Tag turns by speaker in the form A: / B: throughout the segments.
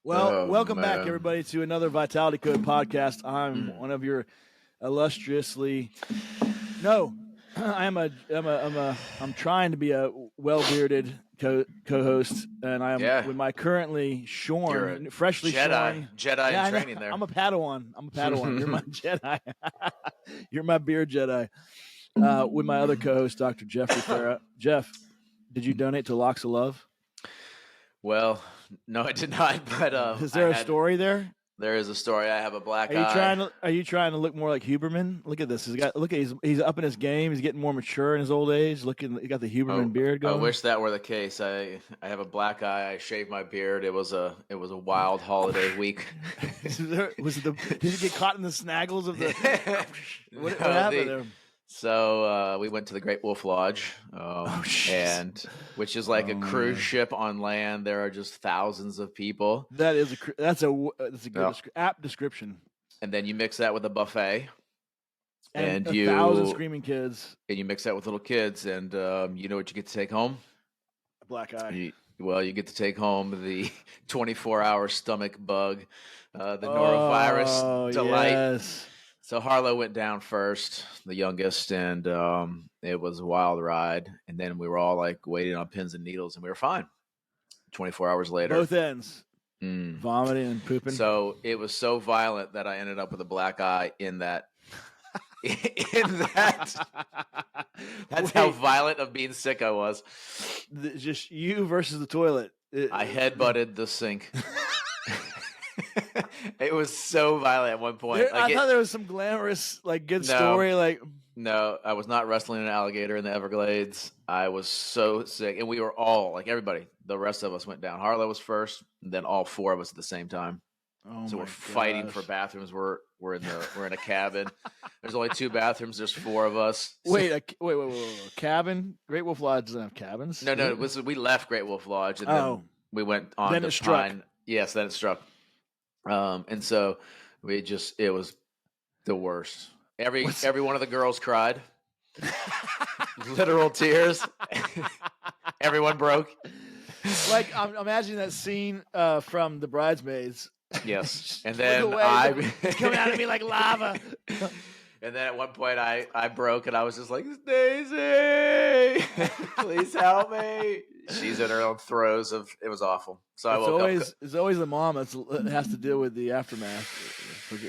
A: Well,
B: Oh
A: welcome back,
B: man.
A: everybody, to another Vitality Code podcast. I'm one of your illustriously. No, I'm trying to be a well-bearded co-host, and I am
B: Yeah.
A: with my currently
B: You're a
A: freshly
B: Jedi.
A: shorn.
B: Jedi
A: Yeah,
B: in
A: I know.
B: training there.
A: I'm a Padawan. You're my Jedi. You're my beard Jedi. With my other co-host, Dr. Jeffrey Farrah. Jeff, did you donate to Locks of Love?
B: Well, no, I did not. But
A: Is there a story there?
B: There is a story. I have a black
A: Are you
B: eye.
A: trying to look more like Huberman? Look at this. He's up in his game. He's getting more mature in his old age. He got the Huberman beard
B: I
A: going.
B: wish that were the case. I have a black eye. I shaved my beard. It was a wild holiday week.
A: Did he get caught in the snaggles of the? What
B: No,
A: happened there?
B: So we went to the Great Wolf Lodge, and which is like a cruise ship on land. There are just thousands of people.
A: That's a good apt description.
B: And then you mix that with a buffet,
A: and 1,000 screaming kids,
B: and you mix that with little kids, and you know what you get to take home?
A: A black eye.
B: You get to take home the 24-hour stomach bug, the norovirus delight.
A: Yes.
B: So Harlow went down first, the youngest, and it was a wild ride. And then we were all like waiting on pins and needles, and we were fine. 24 hours later.
A: Both ends. Vomiting and pooping.
B: So it was so violent that I ended up with a black eye in that. That's how violent of being sick I was.
A: Just you versus the toilet.
B: I headbutted the sink. It was so violent at one point.
A: I thought there was some glamorous, good story.
B: No, I was not wrestling an alligator in the Everglades. I was so sick, and we were all everybody. The rest of us went down. Harlow was first, and then all four of us at the same time. So we're fighting for bathrooms. We're in a cabin. There's only 2 bathrooms. There's 4 of us.
A: Wait. Cabin? Great Wolf Lodge doesn't have cabins.
B: No. We left Great Wolf Lodge, and then we went on.
A: Then it struck.
B: Yes, then it struck. And so it was the worst. Every one of the girls cried. Literal tears. Everyone broke.
A: I'm imagining that scene from The Bridesmaids.
B: Yes. And then
A: it's coming out of me like lava.
B: And then at one point I broke, and I was just like, Daisy, please help me. She's in her own throes of it was awful. So I woke up.
A: It's always the mom that has to deal with the aftermath.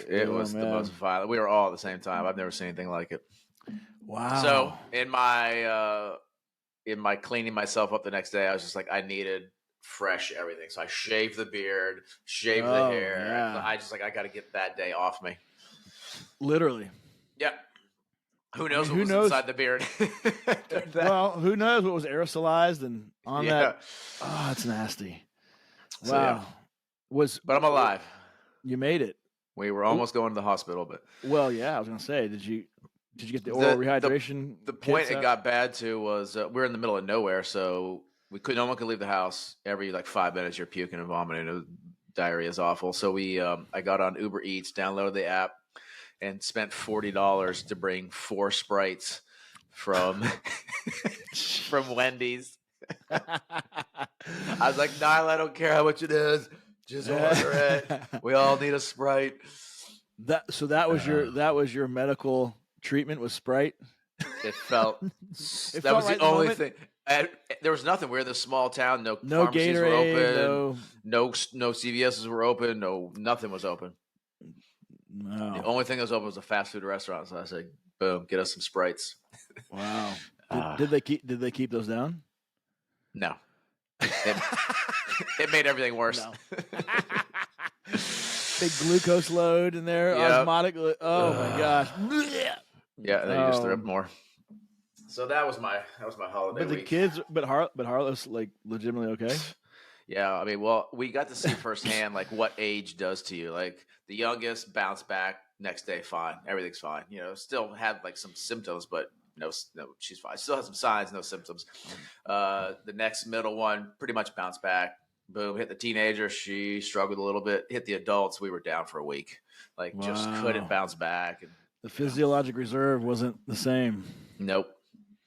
B: It was the most violent. We were all at the same time. I've never seen anything like it.
A: Wow.
B: So in my cleaning myself up the next day, I was just like, I needed fresh everything. So I shaved the beard, shaved the hair.
A: Yeah.
B: I got to get that day off me.
A: Literally.
B: Yeah. Who knows what was inside the beard?
A: Well, who knows what was aerosolized and on that? Oh, that's nasty. Wow.
B: So, yeah. But I'm alive.
A: You made it.
B: We were almost going to the hospital, but
A: well, yeah, I was gonna say, did you get the oral rehydration?
B: The point it got bad to was we're in the middle of nowhere, so no one could leave the house. Every 5 minutes, you're puking and vomiting. Diarrhea is awful. So I got on Uber Eats, downloaded the app, and spent $40 to bring 4 Sprites from Wendy's. I was like, Nyla, I don't care how much it is. Just order it. We all need a Sprite.
A: That was your medical treatment with Sprite?
B: It felt that was the only thing. There was nothing. We were in this small town. No pharmacies
A: Gatorade,
B: were open. No CVSs were open. Nothing was open.
A: No.
B: The only thing that was open was a fast food restaurant. So I said, "Boom, get us some Sprites."
A: Wow. Did they keep those down?
B: No. It made everything worse.
A: No. Big glucose load in there. Yep. Osmotic. Oh my gosh.
B: Yeah, and then you just threw up more. So that was my holiday.
A: But the
B: week.
A: kids, but Harlow's legitimately okay.
B: Yeah, I mean, well, we got to see firsthand what age does to you. The youngest bounced back next day, fine, everything's fine. Still had some symptoms, but no, she's fine. Still has some signs, no symptoms. The next middle one pretty much bounced back. Boom, hit the teenager. She struggled a little bit. Hit the adults. We were down for a week. Just couldn't bounce back. And,
A: the physiologic reserve wasn't the same.
B: Nope.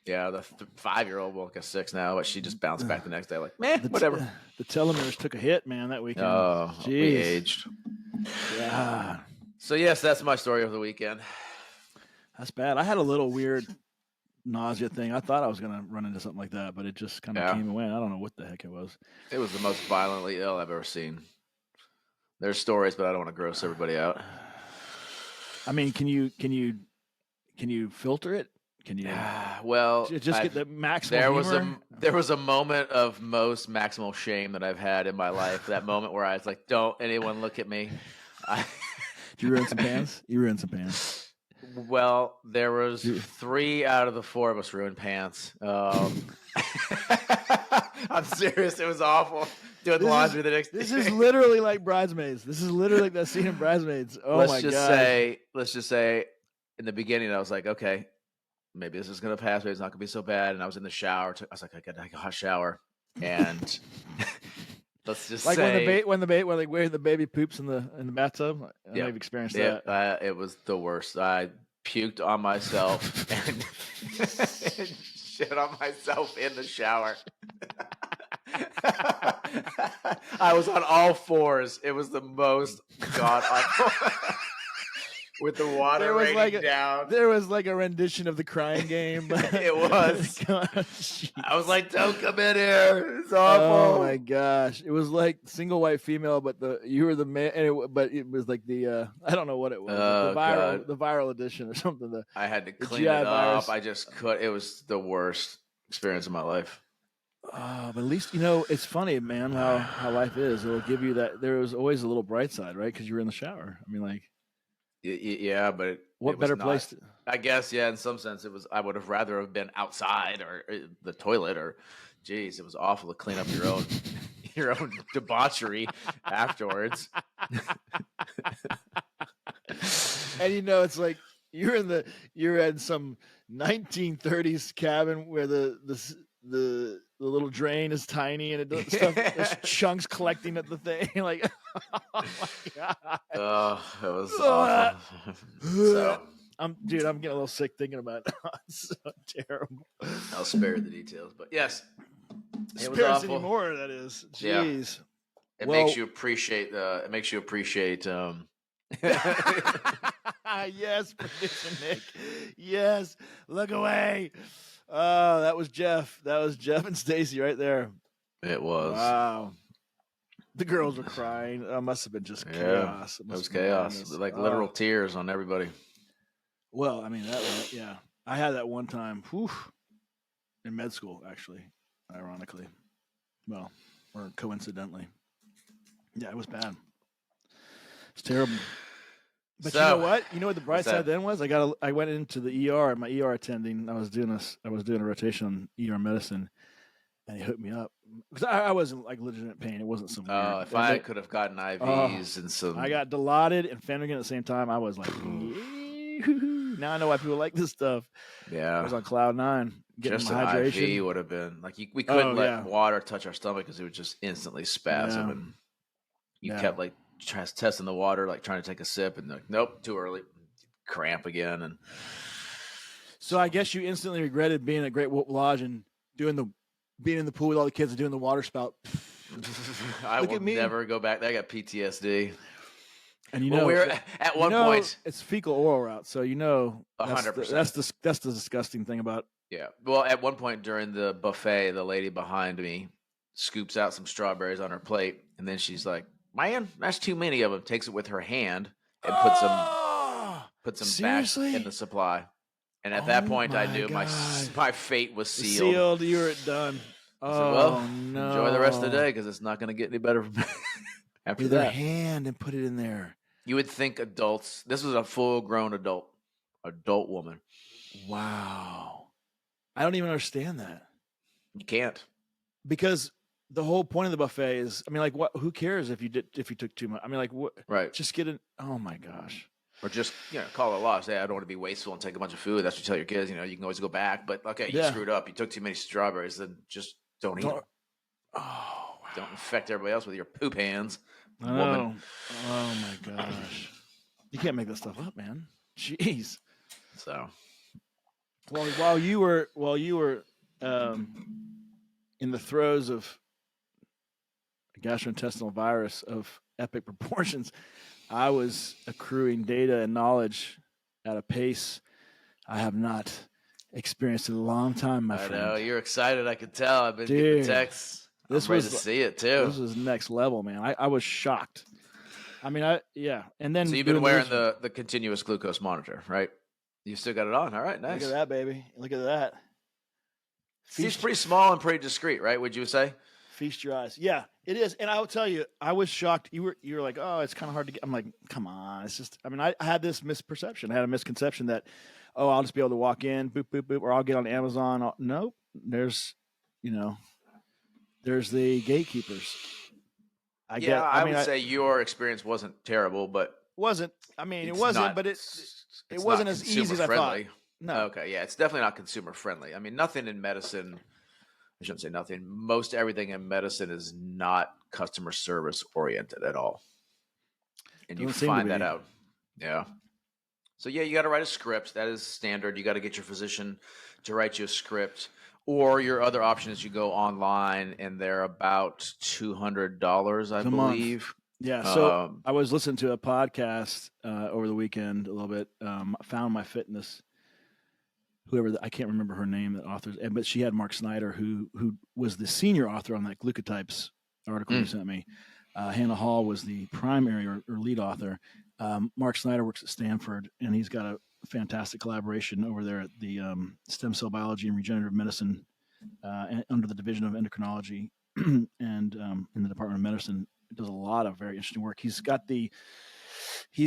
B: Yeah, the 5-year-old, well, like a 6 now, but she just bounced back the next day, like, meh, whatever.
A: The telomeres took a hit, man, that weekend.
B: Oh,
A: Jeez.
B: we aged.
A: Yeah.
B: So yes, that's my story of the weekend.
A: That's bad. I had a little weird nausea thing. I thought I was gonna run into something like that, but it just kind of came and went. I don't know what the heck it was.
B: It was the most violently ill I've ever seen. There's stories, but I don't want to gross everybody out.
A: I mean, can you filter it? Can you?
B: Well,
A: just get the maximal humor?
B: There was a moment of most maximal shame that I've had in my life. That moment where I was like, "Don't anyone look at me."
A: Did you ruin some pants? You ruined some pants.
B: Well, there was 3 out of the 4 of us ruined pants. I'm serious. It was awful. Doing laundry the next day.
A: This is literally like Bridesmaids. This is literally like that scene in Bridesmaids. Oh my god.
B: Let's just say, in the beginning, I was like, okay, maybe this is gonna pass. Maybe it's not gonna be so bad. And I was in the shower. I was like, I got to take a hot shower. And let's just
A: like
B: say,
A: when the baby poops in the bathtub. I've experienced that.
B: It was the worst. I puked on myself and shit on myself in the shower. I was on all fours. It was the most god awful. With the water raining down.
A: There was like a rendition of the Crying Game.
B: It was. I was like, don't come in here. It's awful.
A: Oh my gosh. It was like single white female, but you were the man, but it was like the, I don't know what it was. The viral edition or something.
B: I had to clean it up. I just could. It was the worst experience of my life.
A: But at least, it's funny, man, how life is. It'll give you that. There was always a little bright side, right? Because you were in the shower. I mean, like.
B: Yeah, but
A: what better place?
B: I guess, yeah. In some sense, it was. I would have rather have been outside or the toilet, or, geez, it was awful to clean up your own debauchery afterwards.
A: And it's like you're in some 1930s cabin where the little drain is tiny and it does stuff. There's chunks collecting at the thing. Like, oh my god!
B: Oh, it was awful. So,
A: I'm getting a little sick thinking about it. It's so terrible.
B: I'll spare the details, but yes,
A: it was awful. Anymore, that is. Jeez.
B: Yeah. It makes you appreciate. It makes you appreciate.
A: Yes, producer Nick. Yes, look away. Oh, that was Jeff. That was Jeff and Stacy right there.
B: It was.
A: Wow. The girls were crying. It must have been just chaos.
B: It was chaos. Like literal tears on everybody.
A: Well, I mean, yeah. I had that one time in med school, actually, ironically. Well, or coincidentally. Yeah, it was bad. It's terrible. But you know what? You know what the bright side then was? I went into the ER. My ER attending. I was doing a rotation on ER medicine, and he hooked me up because I wasn't like legitimate pain. It wasn't some.
B: Oh, if I could have gotten IVs and some.
A: I got Dilaudid and Phenergan at the same time. I was like, now I know why people like this stuff.
B: Yeah,
A: I was on cloud 9.
B: Just an hydration. IV would have been like we couldn't let water touch our stomach because it would just instantly spasm, and you kept like testing the water, like trying to take a sip, and like, nope, too early, cramp again. And
A: so I guess you instantly regretted being at Great Wolf Lodge and being in the pool with all the kids and doing the water spout.
B: I will never go back. I got PTSD.
A: And
B: we're at one point.
A: It's fecal oral route, so
B: 100%.
A: That's the disgusting thing about.
B: Yeah. Well, at one point during the buffet, the lady behind me scoops out some strawberries on her plate, and then she's like, "Man, that's too many of them." Takes it with her hand and puts them back in the supply. And at that point, I knew my fate was sealed.
A: You were done.
B: No! Enjoy the rest of the day because it's not going to get any better after
A: with
B: that.
A: Her hand and put it in there.
B: You would think adults. This was a full-grown adult woman.
A: Wow, I don't even understand that.
B: You can't,
A: because the whole point of the buffet is, I mean, like, what? Who cares if you took too much? I mean, like, what?
B: Right.
A: Just get it. Oh my gosh.
B: Or just call it loss. Say, I don't want to be wasteful and take a bunch of food. That's what you tell your kids. You can always go back. But okay, you screwed up. You took too many strawberries. Then just don't eat them.
A: Oh, wow.
B: Don't infect everybody else with your poop hands,
A: woman. Oh my gosh. You can't make that stuff up, man. Jeez.
B: So
A: Well, while you were um, in the throes of gastrointestinal virus of epic proportions, I was accruing data and knowledge at a pace I have not experienced in a long time, my
B: I
A: friend.
B: know you're excited. I could tell. I've been getting the
A: Dude,
B: texts. I'm
A: this
B: ready to
A: was
B: see it too.
A: this was next level, man. I was shocked. I mean, and then
B: So you've been
A: doing the
B: wearing
A: research.
B: the continuous glucose monitor, right? You still got it on. All right,
A: Look at
B: nice.
A: that, baby. Look at that.
B: Seems pretty small and pretty discreet, right? Would you say?
A: Feast your eyes. Yeah, it is. And I will tell you, I was shocked. You were like, oh, it's kind of hard to get. I'm like, come on. It's just. I mean, I had this misperception. I had a misconception that, oh, I'll just be able to walk in, boop, boop, boop, or I'll get on Amazon. Nope. There's, you know, there's the gatekeepers.
B: Yeah, I would
A: I
B: say your experience wasn't terrible, but
A: wasn't. I mean, it
B: it's
A: wasn't,
B: not.
A: but it
B: It's not
A: wasn't as easy
B: consumer
A: as I thought.
B: friendly.
A: No.
B: Okay, yeah, it's definitely not consumer friendly. I mean, nothing in medicine. I shouldn't say nothing. Most everything in medicine is not customer service oriented at all, and you
A: Doesn't seem to
B: find that
A: be.
B: out. Yeah. So yeah, you got to write a script. That is standard. You got to get your physician to write you a script. Or your other option is you go online, and they're about $200, I
A: A month.
B: believe.
A: Yeah. So I was listening to a podcast over the weekend a little bit. Found My Fitness. I can't remember her name, that author, but she had Mark Snyder, who was the senior author on that glucotypes article you sent me. Hannah Hall was the primary or lead author. Mark Snyder works at Stanford, and he's got a fantastic collaboration over there at the Stem Cell Biology and Regenerative Medicine under the Division of Endocrinology and in the Department of Medicine. It does a lot of very interesting work. He's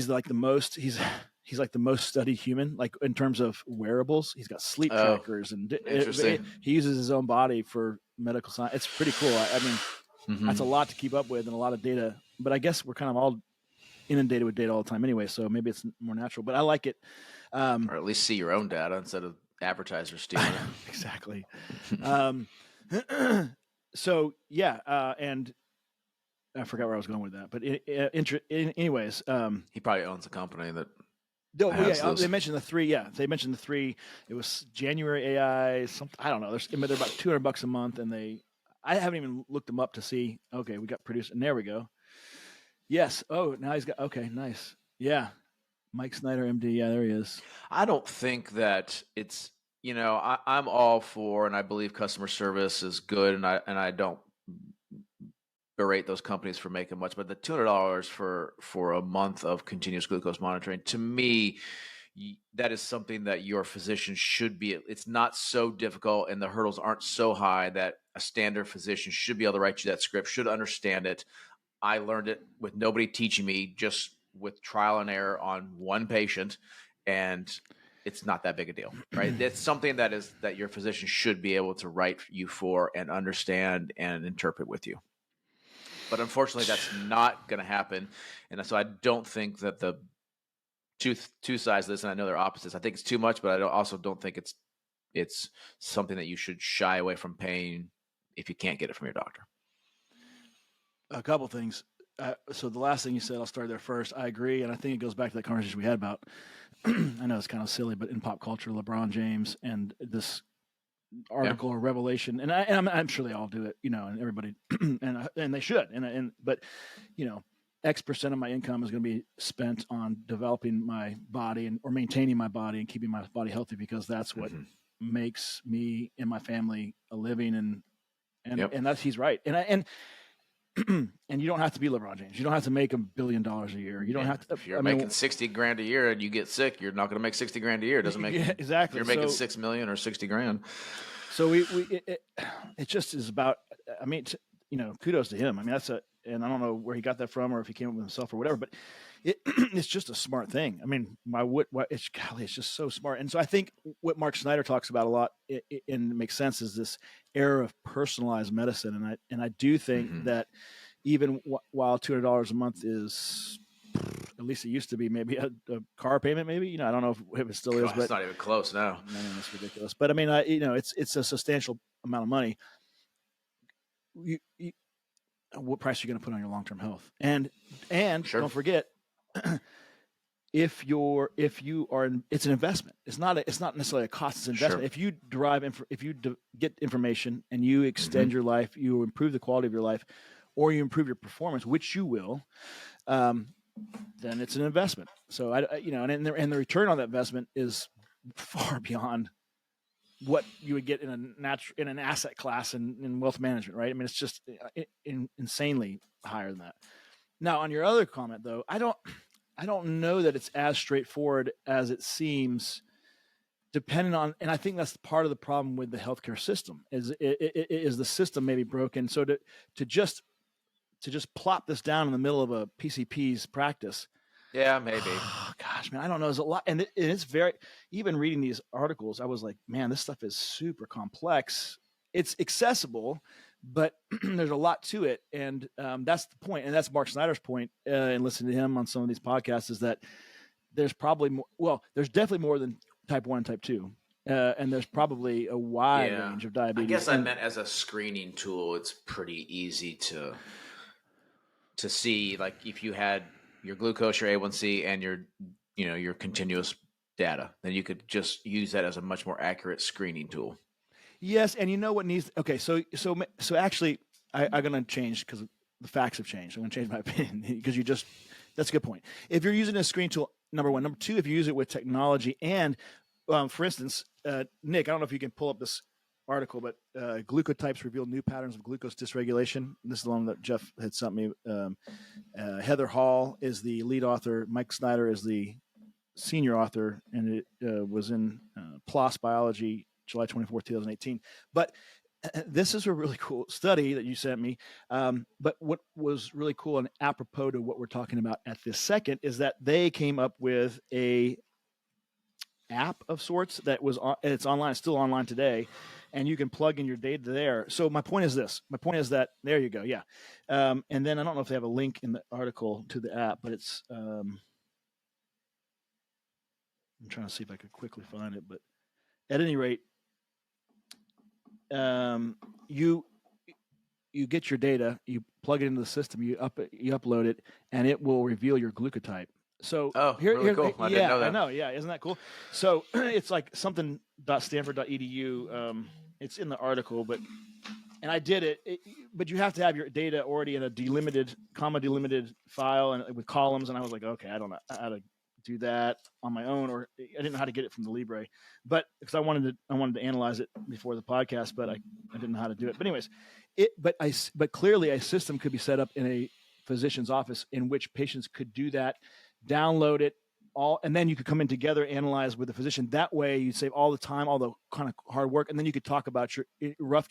A: like the most studied human, like in terms of wearables. He's got sleep trackers, and
B: interesting.
A: He uses his own body for medical science. It's pretty cool. I mean, that's a lot to keep up with and a lot of data. But I guess we're kind of all inundated with data all the time anyway, so maybe it's more natural. But I like it.
B: Or at least see your own data instead of advertisers stealing it.
A: Exactly. So yeah, and I forgot where I was going with that. But anyways,
B: He probably owns a company that.
A: No, yeah, they mentioned the three. Yeah, they mentioned the three. It was January AI. Something I don't know. They're about $200 a month, and I haven't even looked them up to see. Okay, we got produced, and there we go. Yes. Oh, now he's got. Okay, nice. Yeah, Mike Snyder, MD. Yeah, there he is.
B: I don't think that it's. I'm all for, and I believe customer service is good, and I don't berate those companies for making much, but the $200 for a month of continuous glucose monitoring, to me, that is something that your physician should be. It's not so difficult, and the hurdles aren't so high that a standard physician should be able to write you that script, should understand it. I learned it with nobody teaching me, just with trial and error on one patient, and it's not that big a deal, right? It's something that your physician should be able to write you for and understand and interpret with you. But unfortunately, that's not going to happen, and so I don't think that the two sides of this, and I know they're opposites. I think it's too much, but I also don't think it's something that you should shy away from paying if you can't get it from your doctor.
A: A couple things. So the last thing you said, I'll start there first. I agree, and I think it goes back to that conversation we had about. I know it's kind of silly, but in pop culture, LeBron James and this article or revelation, and I'm sure they all do it, and everybody, and they should, but X percent of my income is going to be spent on developing my body or maintaining my body and keeping my body healthy, because that's what makes me and my family a living, and that's, he's right, and you don't have to be LeBron James. You don't have to make $1 billion a year. You don't have to.
B: If you're making $60,000 a year and you get sick, you're not going to make $60,000 a year. It doesn't make
A: exactly.
B: If you're making $6 million or $60,000.
A: So it just is about. I mean, kudos to him. I mean, and I don't know where he got that from or if he came up with himself or whatever, but it's just a smart thing. I mean, it's just so smart. And so I think what Mark Snyder talks about a lot, and makes sense, is this era of personalized medicine. And I do think that even while $200 a month is, at least it used to be, maybe a car payment, maybe, I don't know if it still is, but
B: it's not even close now.
A: I mean, it's ridiculous. But I mean, it's a substantial amount of money. What price are you going to put on your long-term health? And
B: Sure.
A: Don't forget, if you are, it's an investment. It's not necessarily a cost. It's an investment.
B: Sure.
A: If you get information and you extend your life, you improve the quality of your life, or you improve your performance, which you will, then it's an investment. So and the return on that investment is far beyond what you would get in an asset class in wealth management, right? I mean, it's just insanely higher than that. Now, on your other comment, though, I don't know that it's as straightforward as it seems, depending on, and I think that's part of the problem with the healthcare system is the system may be broken. So to just plop this down in the middle of a PCP's practice.
B: Yeah, maybe.
A: Oh, gosh, man, I don't know. There's a lot, and it's very. Even reading these articles, I was like, man, this stuff is super complex. It's accessible, but there's a lot to it, and that's the point. And that's Mark Snyder's point. And listening to him on some of these podcasts is that there's probably more. Well, there's definitely more than type 1 and type 2. And there's probably a wide range of diabetes.
B: I guess I meant as a screening tool, it's pretty easy to see, like, if you had your glucose, your A1C, and your continuous data, then you could just use that as a much more accurate screening tool.
A: Yes, and you know what needs. Okay, so actually, I'm going to change because the facts have changed. I'm going to change my opinion because that's a good point. If you're using a screen tool, number one. Number two, if you use it with technology, and for instance, Nick, I don't know if you can pull up this article, but glucotypes reveal new patterns of glucose dysregulation. This is the one that Jeff had sent me. Heather Hall is the lead author. Mike Snyder is the senior author, and it was in PLOS Biology, July 24th, 2018. But this is a really cool study that you sent me. But what was really cool and apropos to what we're talking about at this second is that they came up with a app of sorts that was it's online, it's still online today, and you can plug in your data there. So my point is this. My point is that there you go. Yeah. And then I don't know if they have a link in the article to the app, but it's I'm trying to see if I could quickly find it, but at any rate, you get your data, you plug it into the system, you upload it, and it will reveal your glucotype. So
B: really cool. I didn't know that.
A: I know. Yeah, isn't that cool? So it's like something.stanford.edu. It's in the article, and I did it, but you have to have your data already in a comma delimited file and with columns. And I was like, okay, I don't know how to do that on my own, or I didn't know how to get it from the Libre, but because I wanted to analyze it before the podcast, but I didn't know how to do it. But anyways, but clearly a system could be set up in a physician's office in which patients could do that, download it all, and then you could come in together, analyze with the physician. That way you save all the time, all the kind of hard work, and then you could talk about in rough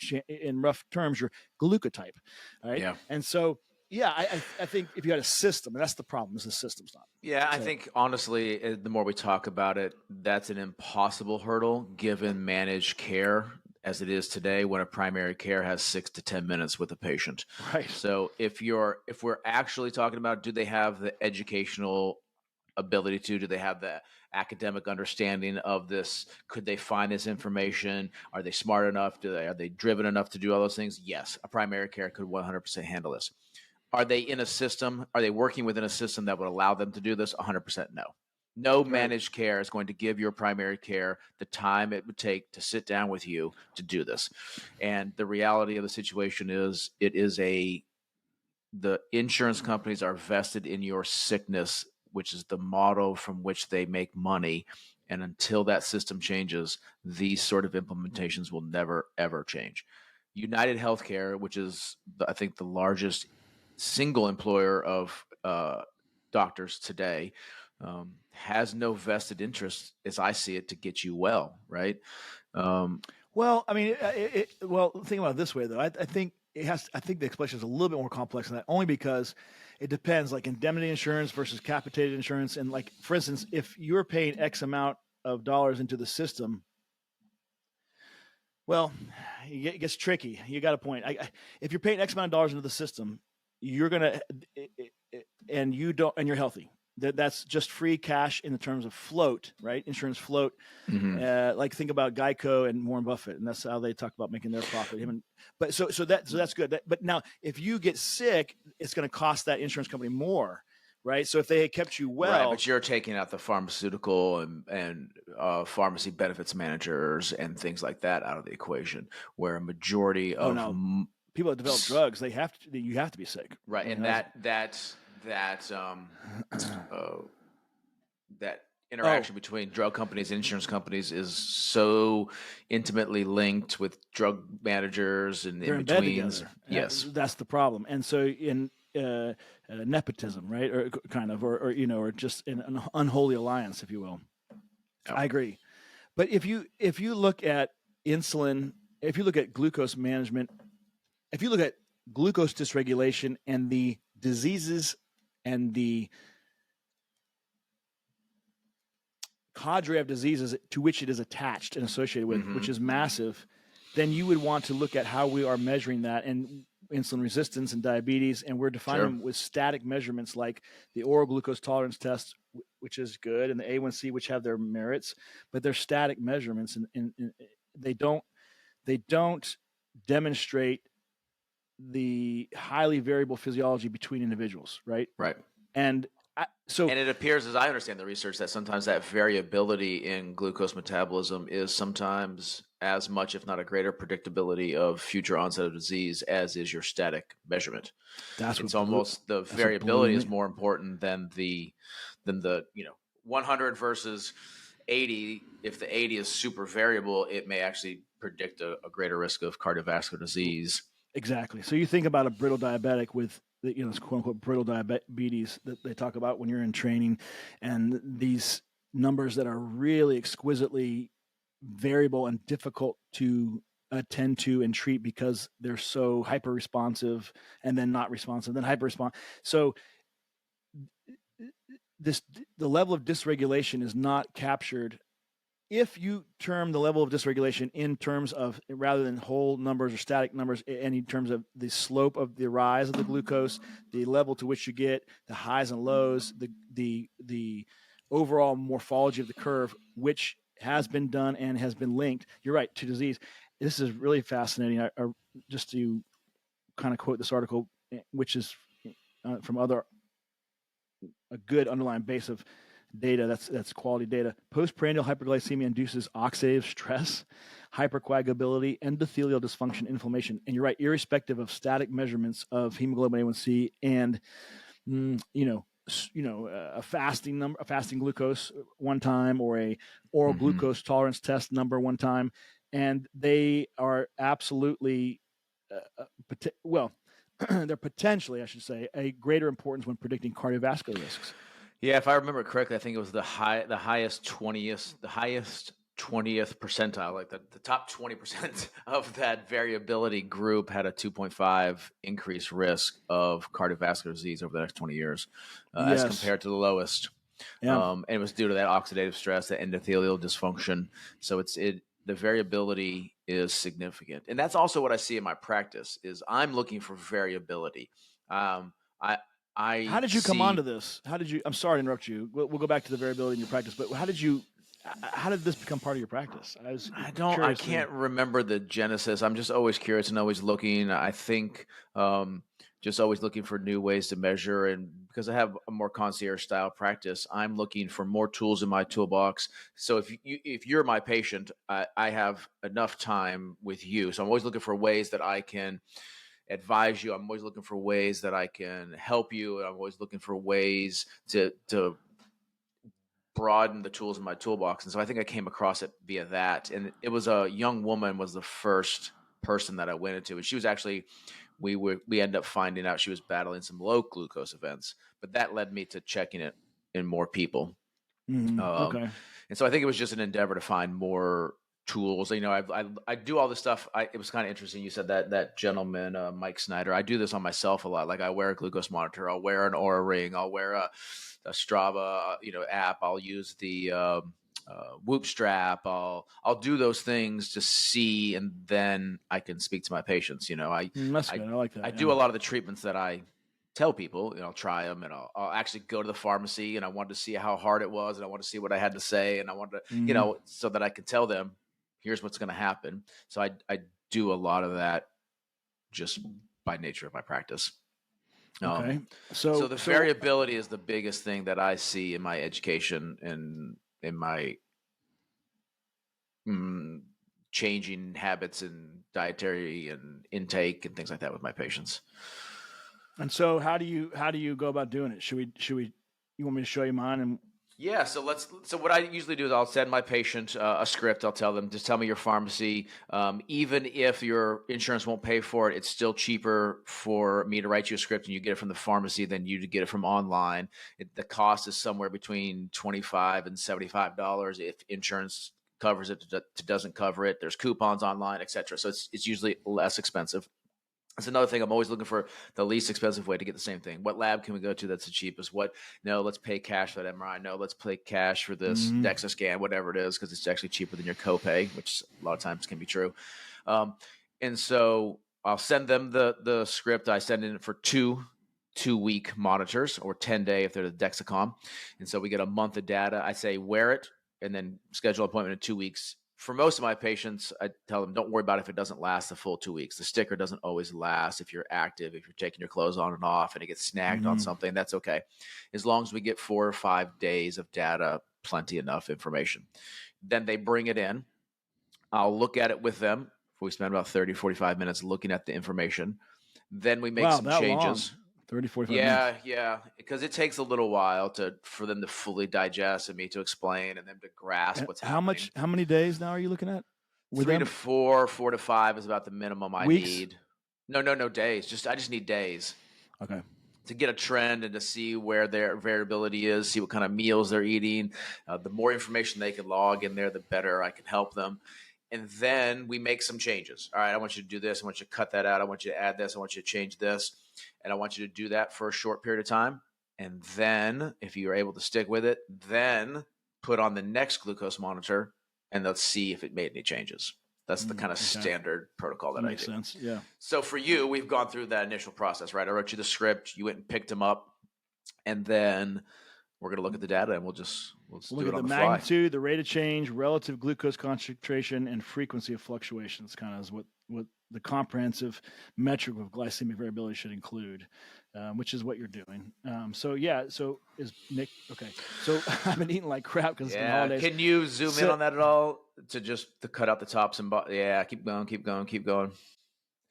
A: terms, your glucotype. All right.
B: Yeah.
A: And so, yeah, I think if you had a system, and that's the problem, is the system's not.
B: Yeah, I think honestly, the more we talk about it, that's an impossible hurdle given managed care as it is today, when a primary care has 6 to 10 minutes with a patient.
A: Right.
B: So if we're actually talking about, do they have the educational ability do they have the academic understanding of this? Could they find this information? Are they smart enough? Are they driven enough to do all those things? Yes, a primary care could 100% handle this. Are they in a system? Are they working within a system that would allow them to do this? 100% no. No managed care is going to give your primary care the time it would take to sit down with you to do this. And the reality of the situation is the insurance companies are vested in your sickness, which is the model from which they make money. And until that system changes, these sort of implementations will never, ever change. United Healthcare, which is, I think, the largest single employer of doctors today, has no vested interest, as I see it, to get you well, right?
A: Well, I mean, think about it this way, though. I think I think the explanation is a little bit more complex than that, only because it depends, like indemnity insurance versus capitated insurance. And like, for instance, if you're paying X amount of dollars into the system, well, it gets tricky. You got a point. If you're paying X amount of dollars into the system, you're gonna, and you're healthy. That's just free cash in the terms of float, right? Insurance float. Mm-hmm. Like think about Geico and Warren Buffett, and that's how they talk about making their profit. So that's good. But now, if you get sick, it's going to cost that insurance company more, right? So if they had kept you
B: Right,
A: well,
B: but you're taking out the pharmaceutical and pharmacy benefits managers and things like that out of the equation, where a majority
A: oh
B: of
A: no, people that develop drugs, you have to be sick.
B: right,
A: I mean,
B: and uh, that
A: oh,
B: interaction between drug companies and insurance companies is so intimately linked with drug managers and in
A: they're in bed
B: betweens.
A: together.
B: Yes,
A: That's the problem. And so in nepotism, right, or kind of, or or just an unholy alliance, if you will.
B: yeah.
A: I agree. But if you look at insulin, if you look at glucose management, if you look at glucose dysregulation and the diseases and the cadre of diseases to which it is attached and associated with, which is massive, then you would want to look at how we are measuring that and insulin resistance and diabetes, and we're defining them with static measurements like the oral glucose tolerance test, which is good, and the A1C, which have their merits, but they're static measurements, and they don't demonstrate the highly variable physiology between individuals, right?
B: Right.
A: And
B: and it appears, as I understand the research, that sometimes that variability in glucose metabolism is sometimes as much, if not a greater predictability of future onset of disease as is your static measurement. It's almost the variability is more important than the 100 versus 80. If the 80 is super variable, it may actually predict a greater risk of cardiovascular disease.
A: Exactly. So you think about a brittle diabetic with this quote unquote brittle diabetes that they talk about when you're in training, and these numbers that are really exquisitely variable and difficult to attend to and treat because they're so hyper responsive and then not responsive, then hyper responsive. So the level of dysregulation is not captured. If you term the level of dysregulation in terms of, rather than whole numbers or static numbers, and in terms of the slope of the rise of the glucose, the level to which you get the highs and lows, the overall morphology of the curve, which has been done and has been linked, you're right, to disease. This is really fascinating. Just to kind of quote this article, which is from a good underlying base of data, that's quality data. Postprandial hyperglycemia induces oxidative stress, hypercoagulability, endothelial dysfunction, inflammation. And you're right, irrespective of static measurements of hemoglobin A1C and a fasting glucose one time, or a oral glucose tolerance test number one time, and they are absolutely they're potentially, I should say, a greater importance when predicting cardiovascular risks.
B: Yeah, if I remember correctly, I think it was the highest 20th percentile, like the top 20% of that variability group had a 2.5 increased risk of cardiovascular disease over the next 20 years, as compared to the lowest.
A: Yeah.
B: And it was due to that oxidative stress, the endothelial dysfunction. So the variability is significant, and that's also what I see in my practice. Is I'm looking for variability.
A: How did you come onto this? I'm sorry to interrupt you. We'll go back to the variability in your practice, but how did this become part of your practice?
B: I can't remember the genesis. I'm just always curious and always looking. I think just always looking for new ways to measure, and because I have a more concierge style practice, I'm looking for more tools in my toolbox. So if you're my patient, I have enough time with you. So I'm always looking for ways that I can advise you. I'm always looking for ways that I can help you. I'm always looking for ways to broaden the tools in my toolbox. And so I think I came across it via that. And it was a young woman was the first person that I went into. And she was actually, we ended up finding out she was battling some low glucose events, but that led me to checking it in more people.
A: Okay.
B: And so I think it was just an endeavor to find more tools. I do all this stuff. It was kind of interesting. You said that gentleman, Mike Snyder. I do this on myself a lot. Like I wear a glucose monitor. I'll wear an Oura ring. I'll wear a Strava, app. I'll use the Whoop strap. I'll do those things to see, and then I can speak to my patients.
A: That's good. I like that.
B: I do a lot of the treatments that I tell people. I'll try them, and I'll actually go to the pharmacy, and I wanted to see how hard it was, and I want to see what I had to say, and I wanted to, so that I can tell them, here's what's going to happen. So I do a lot of that just by nature of my practice.
A: Okay.
B: So
A: So
B: the variability is the biggest thing that I see in my education and in my changing habits and dietary and intake and things like that with my patients.
A: and so how do you go about doing it? Should we you want me to show you mine and
B: Yeah, so what I usually do is I'll send my patient a script. I'll tell them, just tell me your pharmacy. Even if your insurance won't pay for it, it's still cheaper for me to write you a script and you get it from the pharmacy than you to get it from online. The cost is somewhere between $25 and $75 if insurance covers it, doesn't cover it. There's coupons online, etc. So it's usually less expensive. That's another thing. I'm always looking for the least expensive way to get the same thing. What lab can we go to that's the cheapest? No, let's pay cash for that MRI. No, let's pay cash for this DEXA scan, whatever it is, because it's actually cheaper than your copay, which a lot of times can be true. And so I'll send them the script. I send in for two-week monitors or 10-day if they're the Dexcom. And so we get a month of data. I say wear it and then schedule an appointment in 2 weeks. For most of my patients, I tell them, don't worry about it if it doesn't last the full 2 weeks. The sticker doesn't always last if you're active, if you're taking your clothes on and off and it gets snagged on something, that's okay. As long as we get 4 or 5 days of data, plenty enough information. Then they bring it in. I'll look at it with them. We spend about 30, 45 minutes looking at the information. Then we make some changes.
A: Long. 30, 45 minutes.
B: Yeah, because it takes a little while for them to fully digest and me to explain and them to grasp what's happening.
A: How many days now are you looking at?
B: 3 to 4, 4 to 5 is about the minimum I
A: Weeks?
B: need. No days. I just need days.
A: Okay.
B: To get a trend and to see where their variability is, see what kind of meals they're eating. The more information they can log in there, the better I can help them. And then we make some changes. All right, I want you to do this. I want you to cut that out. I want you to add this. I want you to change this. And I want you to do that for a short period of time. And then if you're able to stick with it, then put on the next glucose monitor and let's see if it made any changes. That's the kind of standard protocol that I do.
A: Makes sense, yeah.
B: So for you, we've gone through that initial process, right? I wrote you the script. You went and picked them up. And then we're going to look at the data and we'll do it on the fly.
A: Magnitude, the rate of change, relative glucose concentration, and frequency of fluctuations kind of is what the comprehensive metric of glycemic variability should include, which is what you're doing. So is Nick okay? So I've been eating like crap because it's been holidays.
B: Can you zoom in on that at all to cut out the tops and yeah, keep going.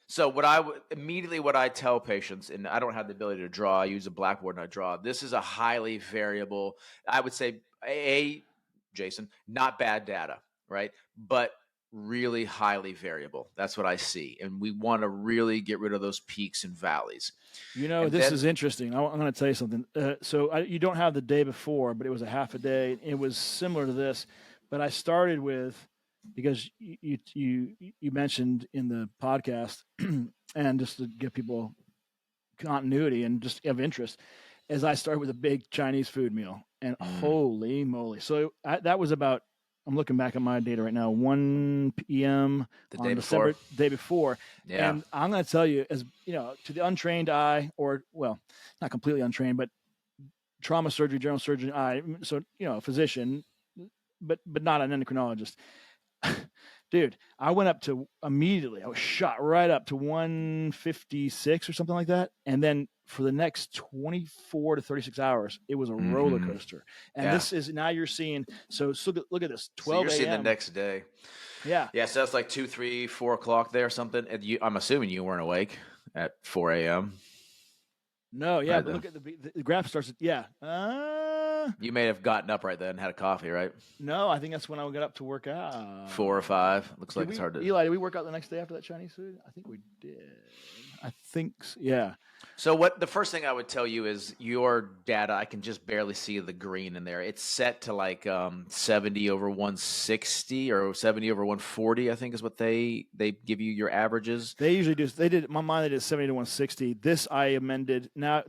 B: So what I tell patients, and I don't have the ability to draw. I use a blackboard and I draw. This is a highly variable. I would say Jason, not bad data, right? But really highly variable. That's what I see. And we want to really get rid of those peaks and valleys.
A: This is interesting. I'm going to tell you something. You don't have the day before, but it was a half a day. It was similar to this, but I started with, because you mentioned in the podcast and just to give people continuity and just of interest, as I started with a big Chinese food meal and holy moly. So that was about, I'm looking back at my data right now, 1 p.m.
B: on December
A: day before.
B: Yeah.
A: And I'm going to tell you, as to the untrained eye, or well, not completely untrained, but trauma surgery, general surgeon eye, so a physician, but not an endocrinologist. Dude, I went up to immediately. I was shot right up to 156 or something like that, and then for the next 24 to 36 hours, it was a roller coaster. And this is now you're seeing. So look at this. 12 a.m.
B: So you're seeing the next day.
A: Yeah.
B: Yeah. So that's like 2, 3, 4 o'clock there or something. And I'm assuming you weren't awake at 4 a.m.
A: No. Yeah. Right, but look at the graph starts.
B: You may have gotten up right then and had a coffee, right?
A: No, I think that's when I got up to work out.
B: 4 or 5. Looks like it's hard to.
A: Eli, did we work out the next day after that Chinese food? I think we did. I think so, yeah.
B: So the first thing I would tell you is your data, I can just barely see the green in there. It's set to like 70 over 160 or 70 over 140, I think is what they give you your averages.
A: They usually do. They did, my mind, they did 70 to 160. This I amended. Now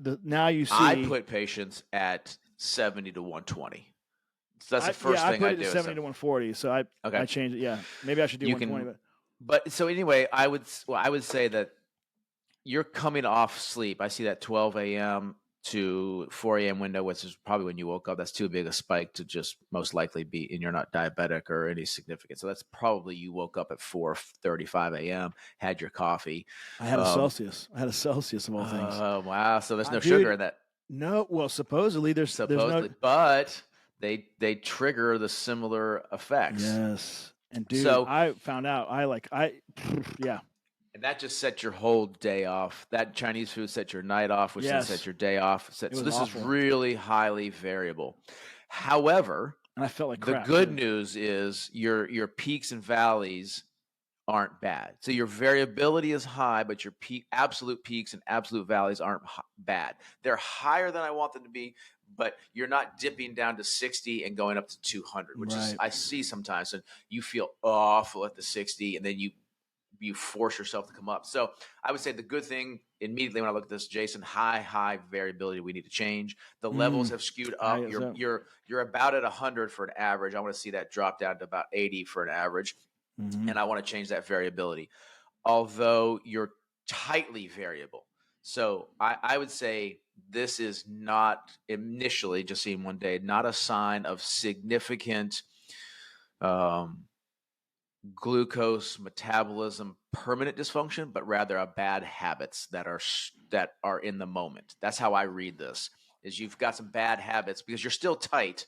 A: you see.
B: I put patients at 70 to 120. So that's the first thing I do.
A: I put it at 70 to 140. So I changed it. Yeah. Maybe I should do 120.
B: But so anyway, I would say that you're coming off sleep. I see that 12 a.m. to 4 a.m. window, which is probably when you woke up, that's too big a spike to just most likely be, and you're not diabetic or any significant. So that's probably you woke up at 4:35 a.m., had your coffee.
A: I had a Celsius. I had a Celsius of all things.
B: Oh, wow. So there's no
A: Dude,
B: sugar in that.
A: No, well, supposedly there's
B: Supposedly,
A: no.
B: but they trigger the similar effects.
A: Yes, and dude,
B: So
A: I found out yeah.
B: And that just set your whole day off. That Chinese food set your night off, which then
A: Yes.
B: set your day off. So
A: was
B: this
A: awful.
B: is really highly variable. However,
A: And I felt like
B: the
A: crap,
B: good
A: too.
B: news is your peaks and valleys aren't bad. So your variability is high, but your absolute peaks and absolute valleys aren't bad. They're higher than I want them to be, but you're not dipping down to 60 and going up to 200, which is I see sometimes. And you feel awful at the 60, and then you force yourself to come up. So I would say the good thing immediately when I look at this, Jason, high variability we need to change. The levels have skewed up. You're about at 100 for an average. I want to see that drop down to about 80 for an average.
A: Mm-hmm.
B: And I want to change that variability. Although you're tightly variable. So I would say this is not initially, just seeing one day, not a sign of significant glucose metabolism permanent dysfunction, but rather a bad habits that are in the moment. That's how I read this. Is you've got some bad habits because you're still tight.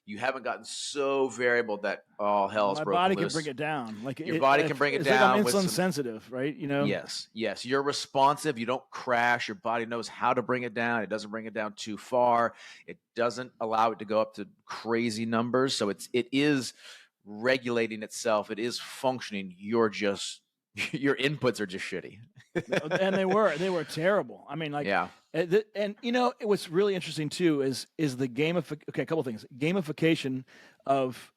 B: You haven't gotten so variable that all hell's broken loose.
A: My body can bring it down. Like
B: your body can bring it down.
A: Like I'm insulin sensitive, right? You know.
B: Yes. You're responsive. You don't crash. Your body knows how to bring it down. It doesn't bring it down too far. It doesn't allow it to go up to crazy numbers. So it is regulating itself. It is functioning. You're just your inputs are just shitty.
A: And they were terrible. I mean, like,
B: yeah.
A: And you know what's really interesting too is the a couple of things. Gamification of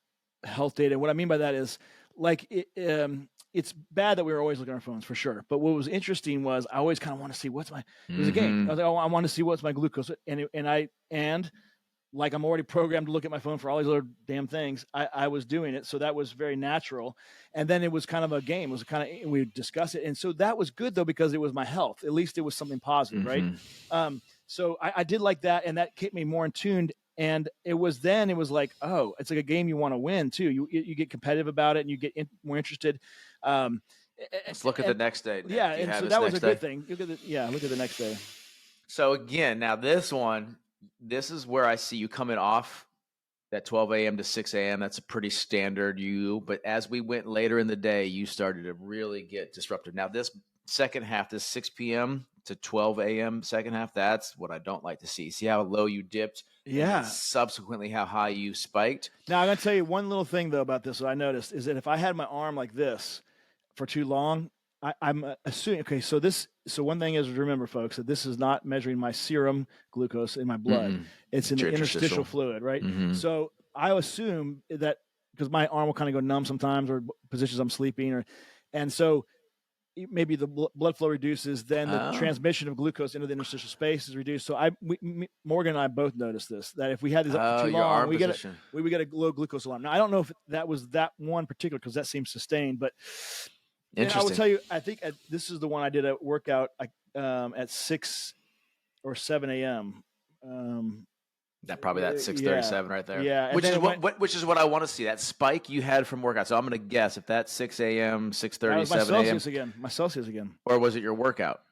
A: health data. What I mean by that is like it's bad that we were always looking at our phones for sure. But what was interesting was I always kind of want to see what's my. It was a game. I was like, I want to see what's my glucose, and like I'm already programmed to look at my phone for all these other damn things. I was doing it, so that was very natural. And then it was kind of a game. It was we discussed it, and so that was good though because it was my health. At least it was something positive, right? So I did like that, and that kept me more in tune. And it was like, oh, it's like a game you want to win too. You get competitive about it, and you get more interested.
B: Let's look at the next day.
A: Nick. Yeah, and so that was a good thing. Look at the next day.
B: So again, now this one. This is where I see you coming off that 12 a.m. to 6 a.m. That's a pretty standard but as we went later in the day, you started to really get disruptive. Now this second half, this 6 p.m. to 12 a.m. second half, that's what I don't like to see. See how low you dipped?
A: Yeah.
B: And subsequently how high you spiked?
A: Now I'm going to tell you one little thing though about this that I noticed is that if I had my arm like this for too long, I'm assuming, okay, so one thing is remember, folks, that this is not measuring my serum glucose in my blood. Mm-hmm. It's in the interstitial fluid, right? Mm-hmm. So I assume that because my arm will kind of go numb sometimes or positions I'm sleeping, and so maybe the blood flow reduces, then the transmission of glucose into the interstitial space is reduced. So Morgan and I both noticed this, that if we had these up for too long, we get a low glucose alarm. Now, I don't know if that was that one particular because that seems sustained, but and I will tell you, I think this is the one I did a workout at 6 or 7 a.m.
B: That probably that 6:37 right there.
A: Yeah,
B: which is what I want to see. That spike you had from workout. So I'm going to guess if that's 6 a.m., 6:30, 7 a.m.
A: My Celsius again.
B: Or was it your workout?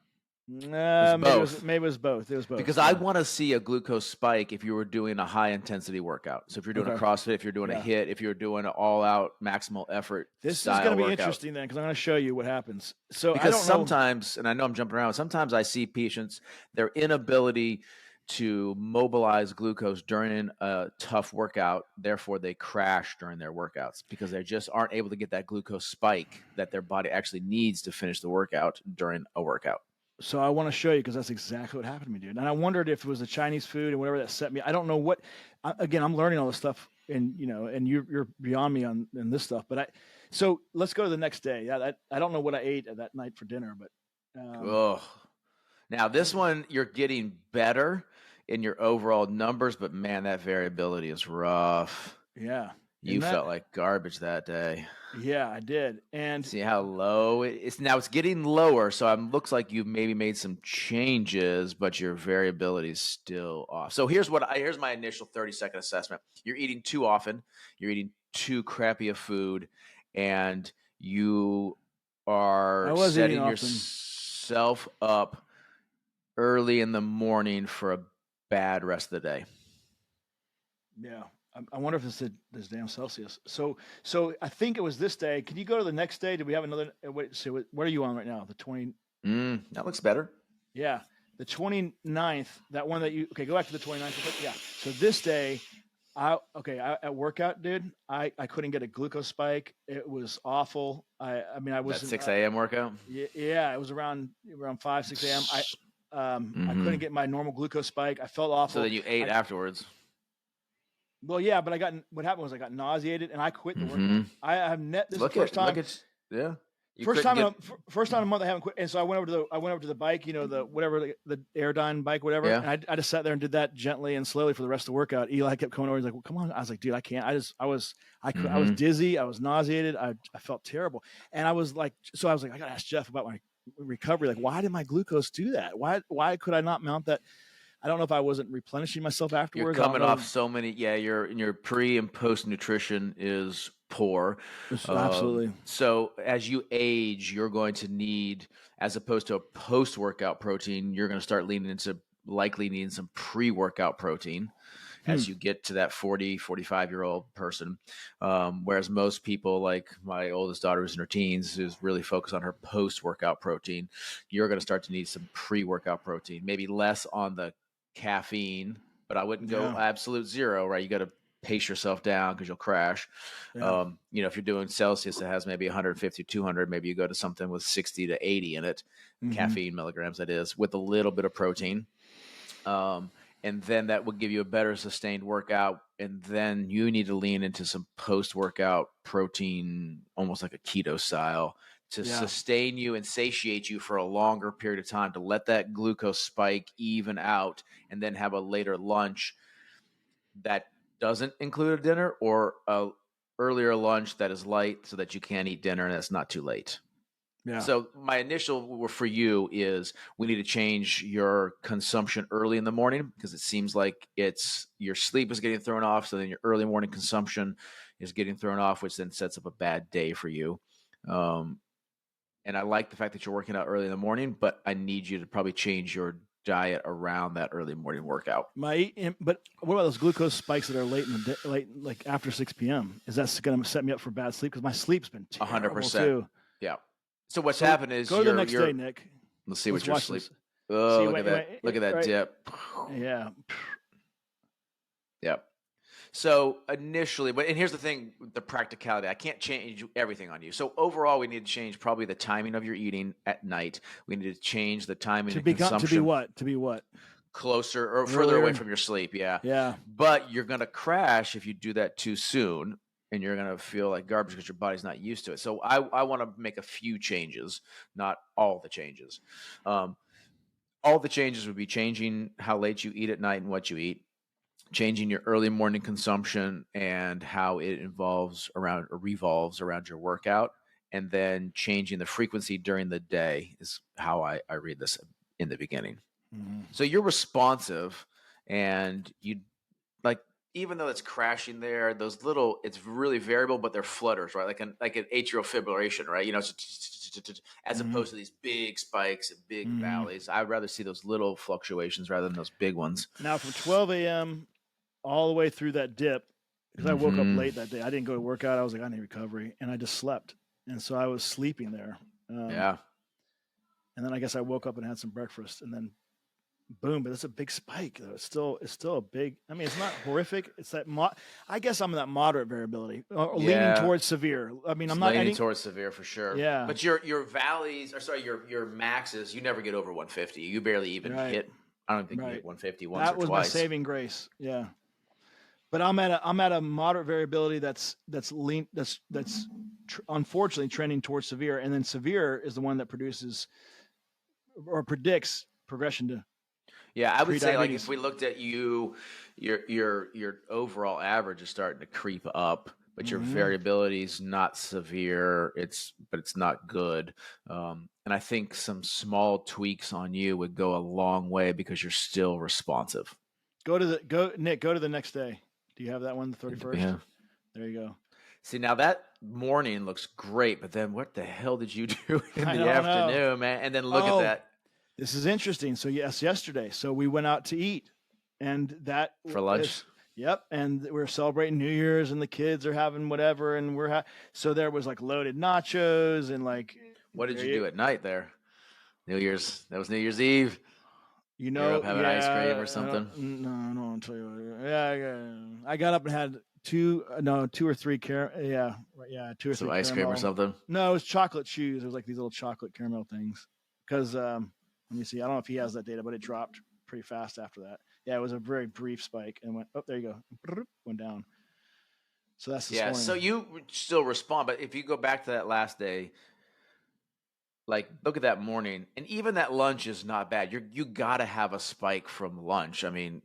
A: Maybe it was both. It was both.
B: Because I want to see a glucose spike if you were doing a high intensity workout. So if you're doing a CrossFit, if you're doing a HIIT, if you're doing an all out maximal effort.
A: This is going to be interesting then because I'm going to show you what happens. So
B: because sometimes, and I know I'm jumping around, sometimes I see patients, their inability to mobilize glucose during a tough workout, therefore they crash during their workouts because they just aren't able to get that glucose spike that their body actually needs to finish the workout during a workout.
A: So I want to show you because that's exactly what happened to me, dude. And I wondered if it was the Chinese food and whatever that set me. I don't know what. Again, I'm learning all this stuff, and you're beyond me on this stuff. But so let's go to the next day. Yeah, I don't know what I ate that night for dinner, but.
B: Now this one you're getting better in your overall numbers, but man, that variability is rough.
A: Yeah.
B: You felt like garbage that day.
A: Yeah, I did. And
B: see how low it's now. It's getting lower, so it looks like you've maybe made some changes, but your variability is still off. So here's my initial 30-second assessment. You're eating too often. You're eating too crappy of food, and you are setting yourself up early in the morning for a bad rest of the day.
A: Yeah. I wonder if it's this damn Celsius. So I think it was this day. Can you go to the next day? Do we have another? Wait, so what are you on right now? The 20.
B: That looks better.
A: Yeah, the 29th. That one that you. Okay, go back to the 29th. Yeah. So this day, at workout, dude, I couldn't get a glucose spike. It was awful. I mean, I was
B: that 6 a.m. workout.
A: Yeah, it was around 5, 6 a.m. I couldn't get my normal glucose spike. I felt awful.
B: So then you ate afterwards.
A: Well, yeah, but what happened was I got nauseated and I quit the workout. I have this is the first time.
B: Yeah.
A: First time in a month I haven't quit, and so I went over to the bike, the Airdyne bike, whatever. Yeah. And I just sat there and did that gently and slowly for the rest of the workout. Eli kept coming over. He's like, "Well, come on." I was like, "Dude, I can't." I was dizzy. I was nauseated. I felt terrible, and I was like, I got to ask Jeff about my recovery. Like, why did my glucose do that? Why could I not mount that? I don't know if I wasn't replenishing myself afterwards.
B: You're coming off so many. Yeah, your pre and post nutrition is poor.
A: Absolutely.
B: So as you age, you're going to need, as opposed to a post workout protein, you're going to start likely needing some pre workout protein as you get to that 40, 45-year-old person. Whereas most people, like my oldest daughter who's in her teens, who's really focused on her post workout protein, you're going to start to need some pre workout protein, maybe less on the caffeine, but I wouldn't go absolute zero, right? You got to pace yourself down because you'll crash. Yeah. If you're doing Celsius that has maybe 150, 200, maybe you go to something with 60 to 80 in it, caffeine milligrams, that is, with a little bit of protein. And then that will give you a better sustained workout. And then you need to lean into some post-workout protein, almost like a keto style, to sustain you and satiate you for a longer period of time, to let that glucose spike even out, and then have a later lunch that doesn't include a dinner, or a earlier lunch that is light so that you can eat dinner and it's not too late. Yeah. So my initial for you is we need to change your consumption early in the morning, because it seems like your sleep is getting thrown off. So then your early morning consumption is getting thrown off, which then sets up a bad day for you. And I like the fact that you're working out early in the morning, but I need you to probably change your diet around that early morning workout.
A: But what about those glucose spikes that are late in the day, like after 6 p.m.? Is that going to set me up for bad sleep? Because my sleep's been terrible 100%. Too.
B: Yeah. So what's happened is
A: go to the next day, Nick.
B: Let's see what your sleep. Oh, look at that dip.
A: Yeah.
B: Yep. So initially, and here's the thing, the practicality. I can't change everything on you. So overall, we need to change probably the timing of your eating at night. We need to change the timing of consumption.
A: To be what?
B: Closer or further away from your sleep. Yeah.
A: Yeah.
B: But you're going to crash if you do that too soon, and you're going to feel like garbage because your body's not used to it. So I want to make a few changes, not all the changes. All the changes would be changing how late you eat at night and what you eat, changing your early morning consumption and how it revolves around your workout, and then changing the frequency during the day is how I read this in the beginning. Mm-hmm. So you're responsive, and you like, even though it's crashing there, it's really variable, but they're flutters, right? Like an atrial fibrillation, right? As opposed to these big spikes and big valleys. I'd rather see those little fluctuations rather than those big ones.
A: Now from 12 a.m. all the way through that dip, because I woke up late that day. I didn't go to work out. I was like, I need recovery, and I just slept. And so I was sleeping there.
B: Yeah.
A: And then I guess I woke up and had some breakfast, and then boom. But it's a big spike, though. It's still a big. I mean, it's not horrific. It's that. I guess I'm in that moderate variability, leaning towards severe. I mean, I'm not
B: leaning towards severe for sure.
A: Yeah.
B: But your valleys, your maxes, you never get over 150. You barely even hit. I don't think you hit 150 once or twice.
A: That was my saving grace. Yeah. But I'm at a moderate variability that's unfortunately trending towards severe, and then severe is the one that produces or predicts progression to.
B: Yeah, I would say, like, if we looked at your overall average is starting to creep up, but your variability is not severe. But it's not good. And I think some small tweaks on you would go a long way because you're still responsive.
A: Nick. Go to the next day. Do you have that one, the 31st?
B: Yeah.
A: There you go.
B: See, now that morning looks great, but then what the hell did you do in
A: I
B: the
A: don't
B: afternoon,
A: know.
B: man? And then look at that
A: This is interesting. So yes, yesterday. So we went out to eat, and that
B: for lunch.
A: is, yep. And we're celebrating New Year's, and the kids are having whatever, and so there was like loaded nachos and like.
B: What did you do at night there? New Year's. That was New Year's Eve.
A: You
B: You're
A: know,
B: up having ice cream or something.
A: No, I don't want to tell you. Yeah, I got up and had two or three two or
B: Some
A: three
B: ice cream or something.
A: No, it was chocolate chews. It was like these little chocolate caramel things. Because let me see. I don't know if he has that data, but it dropped pretty fast after that. Yeah, it was a very brief spike and went. Oh, there you go. Went down. So that's this morning.
B: So you still respond, but if you go back to that last day, like look at that morning, and even that lunch is not bad. You got to have a spike from lunch. I mean,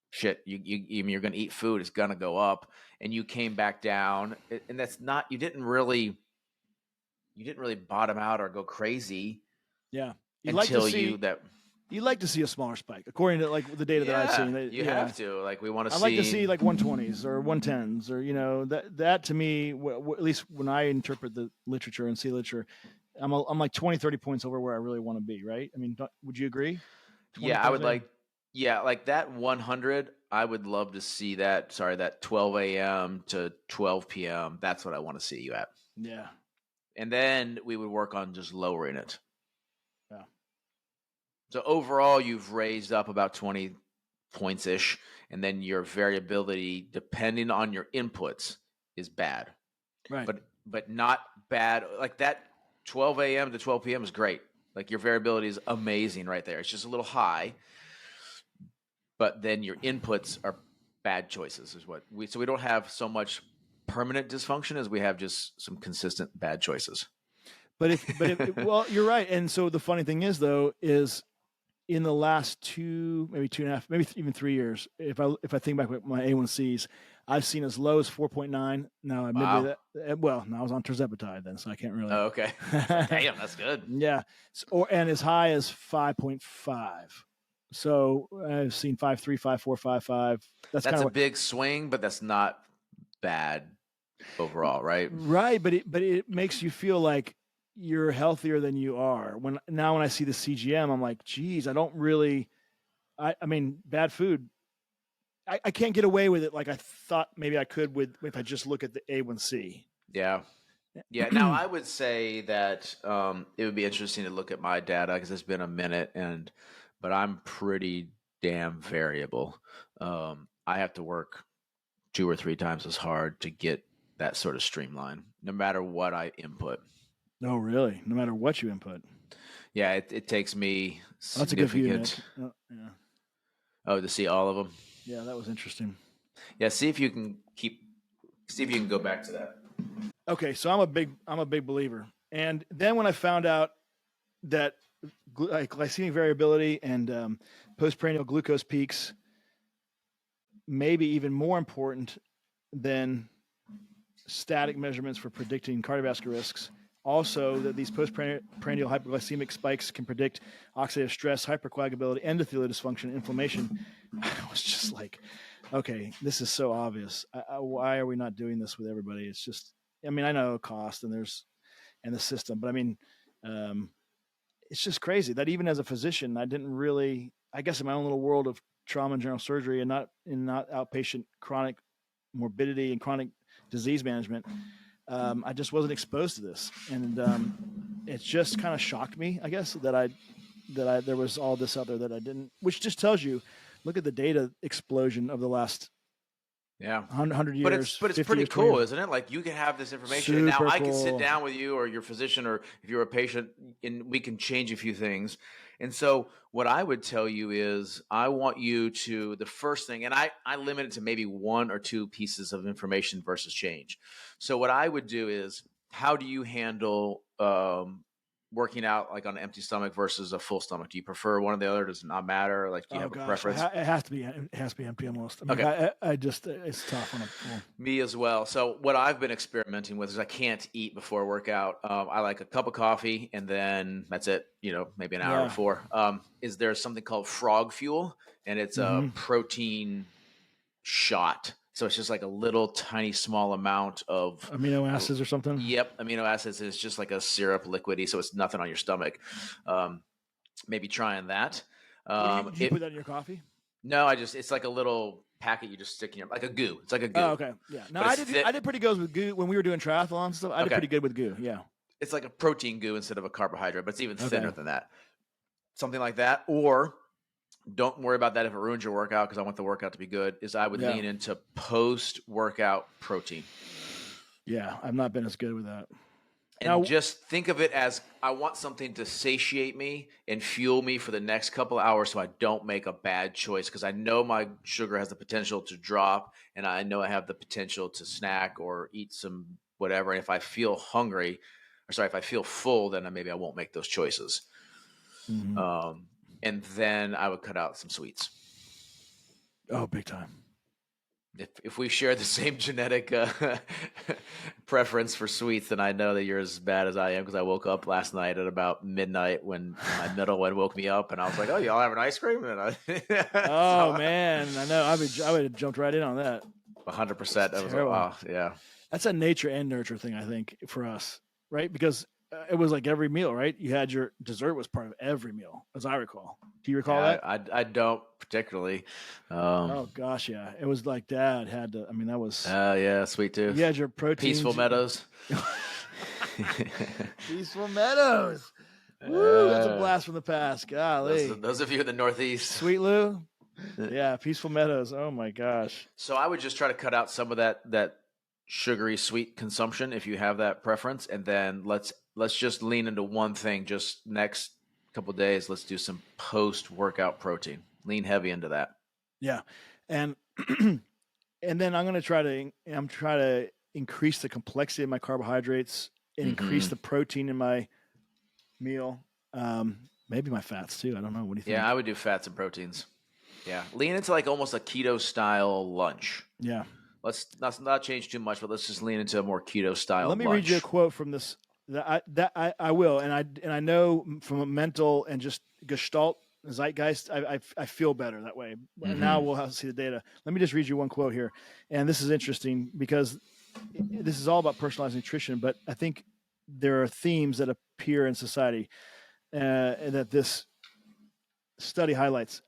B: shit, you're going to eat food, it's going to go up, and you came back down, and that's not, you didn't really bottom out or go crazy.
A: Yeah,
B: you'd like
A: to see a smaller spike, according to like the data that I've seen.
B: You have to, like, we want to see.
A: I like to see like 120s or 110s, or that to me, at least when I interpret the literature and see literature, I'm like 20, 30 points over where I really want to be, right? I mean, would you agree?
B: Yeah, I would like that 100. I would love to see that. Sorry, that 12 a.m. to 12 p.m. That's what I want to see you at.
A: Yeah.
B: And then we would work on just lowering it.
A: Yeah.
B: So overall, you've raised up about 20 points ish, and then your variability, depending on your inputs, is bad.
A: Right.
B: But not bad. Like that 12 a.m. to 12 p.m. is great. Like your variability is amazing right there. It's just a little high, but then your inputs are bad choices. So we don't have so much permanent dysfunction as we have just some consistent bad choices.
A: But well, you're right. And so the funny thing is, though, is in the last 2, maybe 2.5, maybe even 3 years, if I think back with my A1Cs, I've seen as low as 4.9. Now, admittedly, now I was on tirzepatide then, so I can't really.
B: Oh, okay. Damn, that's good.
A: Yeah, and as high as 5.5. So I've seen 5.3, 5.4, 5.5. That's kind of
B: a big swing, but that's not bad overall, right?
A: Right, but it makes you feel like you're healthier than you are. When I see the CGM, I'm like, geez, I don't really. I mean, bad food. I can't get away with it like I thought maybe I could if I just look at the A1C.
B: Yeah. Yeah. Now I would say that it would be interesting to look at my data because it's been a minute, but I'm pretty damn variable. I have to work 2 or 3 times as hard to get that sort of streamline, no matter what I input.
A: Oh, really? No matter what you input?
B: Yeah, it takes me significant.
A: That's a good view, Nick. Yeah.
B: Oh, to see all of them?
A: Yeah, that was interesting.
B: Yeah, see if you can go back to that.
A: Okay, so I'm a big believer. And then when I found out that glycemic variability and postprandial glucose peaks may be even more important than static measurements for predicting cardiovascular risks. Also, that these postprandial hyperglycemic spikes can predict oxidative stress, hypercoagulability, endothelial dysfunction, inflammation. I was just like, okay, this is so obvious. Why are we not doing this with everybody? It's just, I mean, I know cost and the system, but I mean, it's just crazy that even as a physician, I didn't really, I guess in my own little world of trauma and general surgery and not outpatient chronic morbidity and chronic disease management, I just wasn't exposed to this, and it just kind of shocked me, I guess, that there was all this out there that I didn't. Which just tells you, look at the data explosion of the last 100 years.
B: But it's pretty cool, isn't it? Like you can have this information, and now I can sit down with you or your physician, or if you're a patient, and we can change a few things. And so what I would tell you is I want you to, the first thing, and I limit it to maybe 1 or 2 pieces of information versus change. So what I would do is, how do you handle working out like on an empty stomach versus a full stomach? Do you prefer one or the other? Does it not matter? Like, do you
A: Oh
B: have a
A: gosh,
B: preference?
A: it has to be. It has to be empty almost. I mean,
B: Okay.
A: I just it's tough on a full.
B: Me as well. So what I've been experimenting with is I can't eat before a workout. I like a cup of coffee and then that's it. Maybe an hour
A: Yeah.
B: before. Is there something called Frog Fuel, and it's a protein shot. So it's just like a little tiny small amount of
A: Amino acids or something.
B: Yep, amino acids. It's just like a syrup liquidy, so it's nothing on your stomach. Maybe trying that.
A: Do you put that in your coffee?
B: No, it's like a little packet you just stick in your, like a goo. It's like a goo.
A: Oh, okay. Yeah. No, I did pretty good with goo when we were doing triathlon and stuff. I did pretty good with goo. Yeah.
B: It's like a protein goo instead of a carbohydrate, but it's even thinner than that. Something like that. Or don't worry about that if it ruins your workout, because I want the workout to be good, is I would lean into post-workout protein.
A: Yeah, I've not been as good with that.
B: And now, just think of it as I want something to satiate me and fuel me for the next couple of hours so I don't make a bad choice, because I know my sugar has the potential to drop and I know I have the potential to snack or eat some whatever. And if I feel if I feel full, then maybe I won't make those choices.
A: Mm-hmm.
B: And then I would cut out some sweets.
A: Oh, big time.
B: If we share the same genetic preference for sweets, then I know that you're as bad as I am, because I woke up last night at about midnight when my middle one woke me up, and I was like, "Oh, y'all having ice cream?" And
A: man, I know. I would have jumped right in on that.
B: 100%. That was wow, yeah.
A: That's a nature and nurture thing, I think, for us, right? Because it was like every meal, right? You had your dessert was part of every meal, as I recall. Do you recall that?
B: I don't particularly.
A: Oh gosh, yeah. It was like Dad had to. I mean, that was.
B: Yeah, sweet tooth.
A: You had your protein.
B: Peaceful Meadows.
A: Peaceful Meadows. Woo, that's a blast from the past. Golly.
B: Those of you in the Northeast.
A: Sweet Lou. Yeah, Peaceful Meadows. Oh my gosh.
B: So I would just try to cut out some of that sugary sweet consumption if you have that preference, and then let's just lean into one thing. Just next couple of days, let's do some post-workout protein. Lean heavy into that.
A: Yeah, and and then I'm going to try to increase the complexity of my carbohydrates and increase the protein in my meal. Maybe my fats too. I don't know. What do you think?
B: Yeah, I would do fats and proteins. Yeah, lean into like almost a keto style lunch.
A: Yeah.
B: Let's not change too much, but let's just lean into a more keto style.
A: Let me read you a quote from this. I will, and I know from a mental and just gestalt zeitgeist, I feel better that way. Now we'll have to see the data. Let me just read you one quote here, and this is interesting because this is all about personalized nutrition, but I think there are themes that appear in society that this study highlights.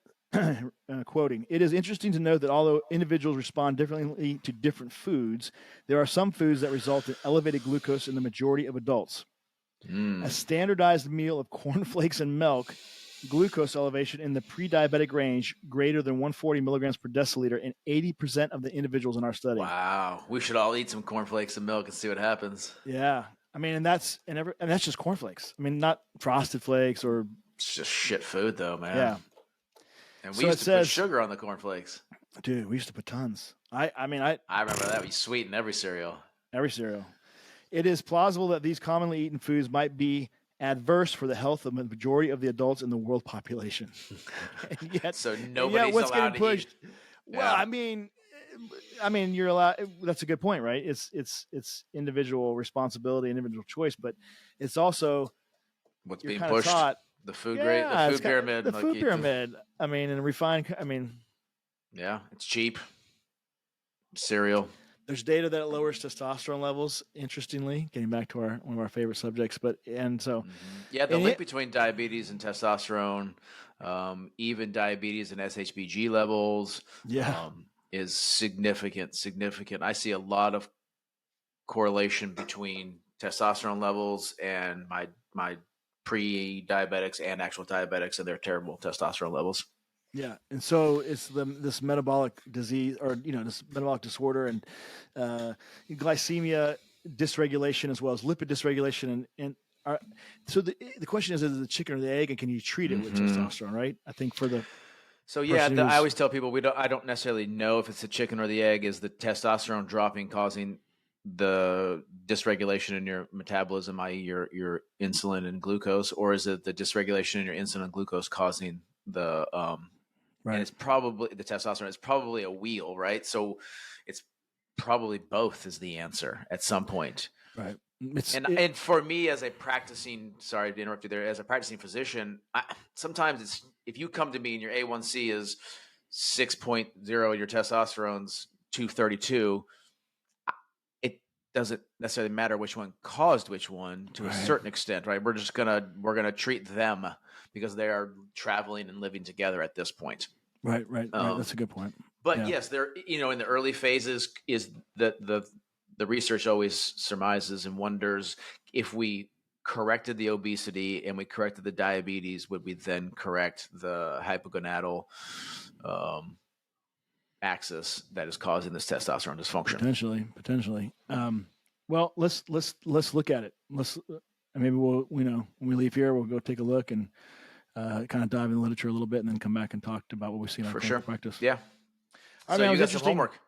A: Quoting, "It is interesting to note that although individuals respond differently to different foods, there are some foods that result in elevated glucose in the majority of adults. A standardized meal of cornflakes and milk, glucose elevation in the pre-diabetic range greater than 140 milligrams per deciliter in 80% of the individuals in our study."
B: Wow, we should all eat some cornflakes and milk and see what happens.
A: Yeah, I mean, and that's just cornflakes. I mean, not Frosted Flakes or.
B: It's just shit food, though, man.
A: Yeah.
B: And we used to put sugar on the cornflakes.
A: Dude, we used to put tons. I
B: remember that. We sweetened every cereal.
A: Every cereal. It is plausible that these commonly eaten foods might be adverse for the health of the majority of the adults in the world population. And yet,
B: so nobody's allowed to eat.
A: Well, I mean, you're allowed. That's a good point, right? It's individual responsibility, individual choice, but it's also
B: what's being pushed.
A: Taught,
B: the food pyramid.
A: The food pyramid. I mean, and refined. I mean,
B: yeah, it's cheap. Cereal.
A: There's data that it lowers testosterone levels. Interestingly, getting back to one of our favorite subjects, the
B: link between diabetes and testosterone, even diabetes and SHBG levels, is significant. I see a lot of correlation between testosterone levels and my pre-diabetics and actual diabetics and their terrible testosterone levels.
A: Yeah, and so it's this metabolic disease, or this metabolic disorder, and glycemia dysregulation as well as lipid dysregulation, so the question is it the chicken or the egg, and can you treat it with testosterone? Right? I think for the
B: I always tell people I don't necessarily know if it's the chicken or the egg. Is the testosterone dropping causing the dysregulation in your metabolism, i.e., your insulin and glucose, or is it the dysregulation in your insulin and glucose causing the
A: Right.
B: and it's probably the testosterone. It's probably a wheel, right? So it's probably both is the answer at some point.
A: Right.
B: And for me, as a practicing, sorry to interrupt you there, as a practicing physician, sometimes it's if you come to me and your A1C is 6.0, your testosterone's 232, it doesn't necessarily matter which one caused which one to a certain extent, right? We're gonna treat them because they are traveling and living together at this point.
A: Right. That's a good point.
B: But yes, there, in the early phases is the research always surmises and wonders if we corrected the obesity and we corrected the diabetes, would we then correct the hypogonadal axis that is causing this testosterone dysfunction?
A: Potentially. Well, let's look at it. Maybe we'll, when we leave here, we'll go take a look and kind of dive in the literature a little bit, and then come back and talk about what we see in our clinical practice.
B: Yeah.
A: All
B: So
A: right,
B: you got some homework.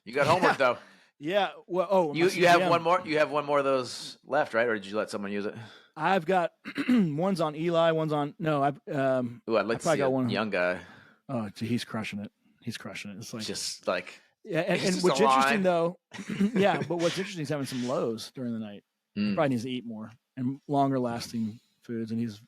B: You got homework though.
A: Yeah. Well,
B: you have one more. You have one more of those left, right? Or did you let someone use it?
A: I've got one's on Eli, one's on I'd
B: like to see got one young guy.
A: Oh, he's crushing it. It's like
B: just like
A: and what's interesting though, yeah. But what's interesting is having some lows during the night. He probably needs to eat more and longer lasting foods, and his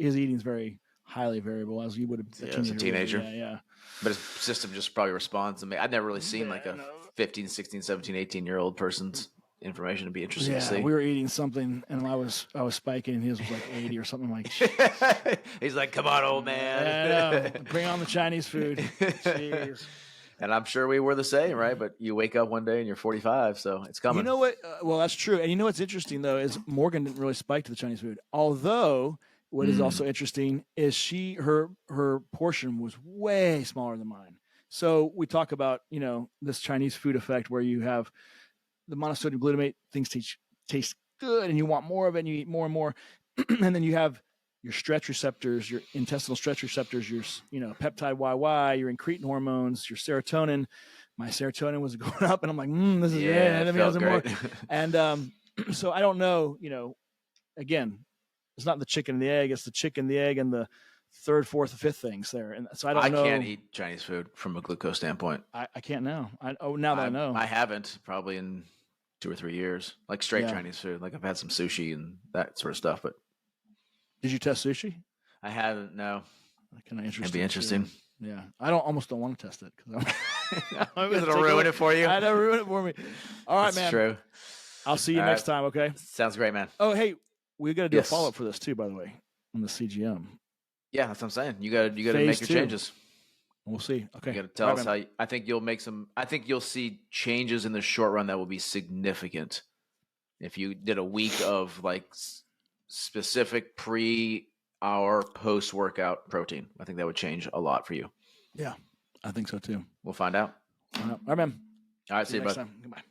A: eating is very highly variable, as you would have
B: as a teenager.
A: Yeah.
B: But his system just probably responds to me. I've never really seen like a 15, 16, 17, 18-year-old person's information. To be interesting to see.
A: We were eating something, and I was spiking, and his was like 80 or something. Like,
B: he's like, "Come on, old man,
A: bring on the Chinese food." Jeez.
B: And I'm sure we were the same, right? But you wake up one day and you're 45, so it's coming.
A: You know what? Well, that's true. And you know what's interesting though is Morgan didn't really spike to the Chinese food. Although what is also interesting is her portion was way smaller than mine. So we talk about this Chinese food effect where you have the monosodium glutamate, things taste good, and you want more of it, and you eat more and more, and then you have your stretch receptors, your intestinal stretch receptors, your peptide YY, your incretin hormones, your serotonin. My serotonin was going up, and I'm like, this is great. Let me have some more. And so I don't know. Again, it's not the chicken and the egg; it's the chicken, the egg, and the third, fourth, and fifth things there. And so I don't know.
B: I can't eat Chinese food from a glucose standpoint.
A: I can't now. Now that I know,
B: I haven't probably in 2 or 3 years, like straight Chinese food. Like I've had some sushi and that sort of stuff, but.
A: Did you test sushi?
B: I haven't. No.
A: Kind of interesting.
B: It'd be interesting.
A: Too. Yeah, I almost don't want to test it because
B: it'll ruin it for you.
A: I know, ruin it for me. All right,
B: That's
A: man.
B: True.
A: I'll see you next time. Okay.
B: Sounds great, man.
A: Oh, hey, we got to do a follow up for this too, by the way, on the CGM.
B: Yeah, that's what I'm saying. You got to make your changes.
A: We'll see. Okay.
B: You got to tell us how. I think you'll make some. I think you'll see changes in the short run that will be significant. If you did a week of like specific pre-hour post-workout protein, I think that would change a lot for you.
A: Yeah, I think so too.
B: We'll find out.
A: All right, man.
B: All right, see you, bud.
A: Goodbye.